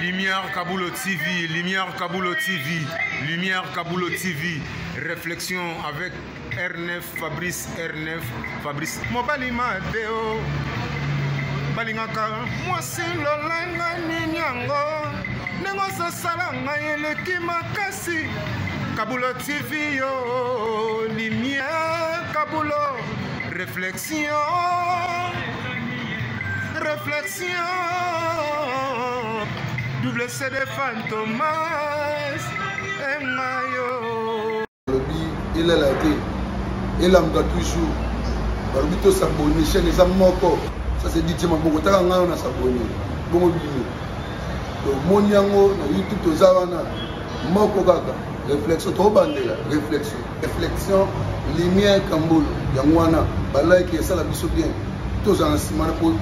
Lumière Kaboulo TV, Lumière Kaboulo TV, Lumière Kaboulo TV. Réflexion avec R9, Fabrice R9, Fabrice. Mobali Mateo, balingaka mwasi lolenga ninyango, nengo salanga eleki makasi. Kaboulo TV yo, Lumière Kaboulo, réflexion, réflexion. Double CD Fantomas Engayo. Il est là, il a toujours. Barbito s'abonne, chaîne les amoko. Ça c'est dit, ma beaucoup t'as un an s'abonner. Bon bino. Donc mon yango na YouTube tozawana. Moko gaga. Réflexion trop bandela. Réflexion. Réflexion. Lumière Kambolo. Yangwana. Balai qui est ça la biso bien. Tous en simana pour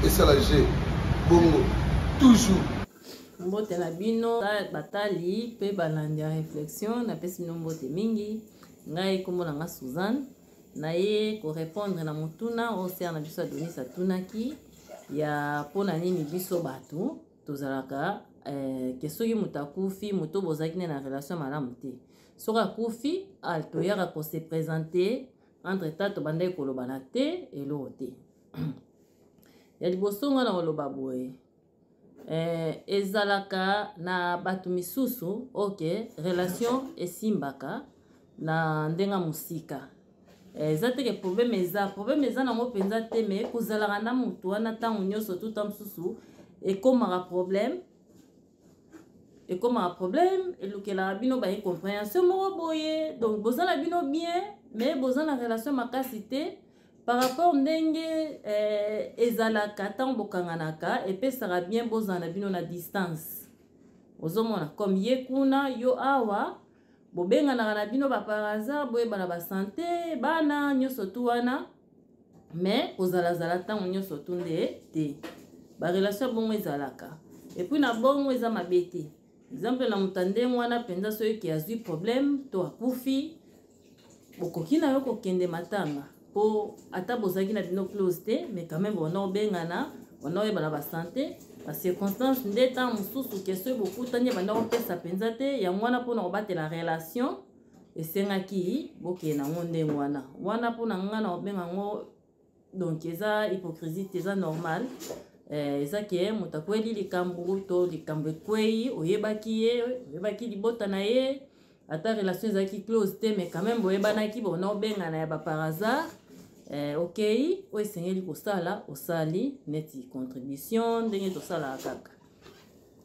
et ça la G. Bongo. Toujours. Mbote na bino batali pe balandi réflexion na pesi mbote mingi ngai kombo na nga Suzanne na ye ko répondre na mutuna o ser na biso Adonis atunaki ya pona nini biso batu tozalaka ke soki mutakufi muto bozaki na relation malamu te soka kufi alto yaka ko se présenter entre tato bandai koloba na te elo te ya liboso nga na koloba boye ezalaka na batu misusu ok relation esimbaka na ndenga musika eza teke problème eza nango penza te me kozalaka na mutu wana ntango nyonso tuta mosusu ekomaka problème elukelaka bino ba incompréhension moko boye donc bozala bino bien mais bozala na relation makasi te par rapport ndenge ezalaka ntango bokanganaka epesaka bien bozala bino na distance ozomona comme ye kuna yo awa bobenganaka na bino par hasard boyebana basante bana nyonso tu wana mais kozalazala ntango nyonso tu nde te barelation bongo ezalaka epuis na bongo eza mabe te exemple na moto ndenge wana mpenza soki azwi problème to akufi bokoki na yo kokende matanga po ata bozaki na bino close te mais quand même on bengana on oyebana ba santé ba circonstance nde temps mususu question bokutani banda kopesa penza te ya mwana pona kobatela relation esengaki boke na ngonde wana pona ngana obenga ngo donc eza hypocrisie eza normal eza ke mutakweli likambu to likambu kwei oyebaki libota na ye ata relation ezaki close te mais quand même boyebanaki bona obengana ya ba par hasard ok oyo esengeli kosala osali neti contribution ndenge tosala kaka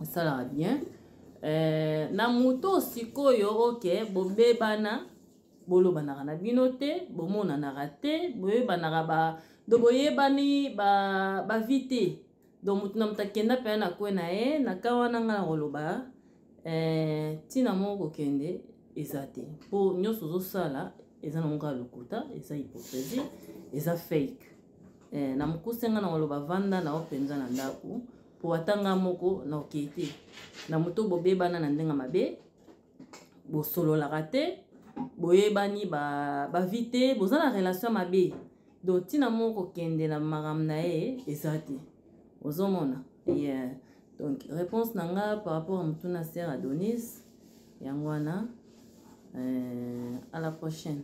osalaka bien na moto sikoyo ok bobebana bolobanaka na bino te bomonanaka te boyebanaka do boyebani bavi te donc motu na moto akenda mpe na kwe na ye na ka wana nga na koloba ntina moko kokende eza te mpo nyonso ozosala eza na monga lokuta eza hypocrisie eza fake na mokusenga na koloba vanda na openza na ndako po atanga moko na okei te na moto bobebana na ndenga mabe bosololaka te boyebani bavi te boza na relation mabe donc ntina moko kokende na makambo na ye eza te ozomona donc réponse na nga par rapport à mutuna ser Adonis yango wana à la prochaine.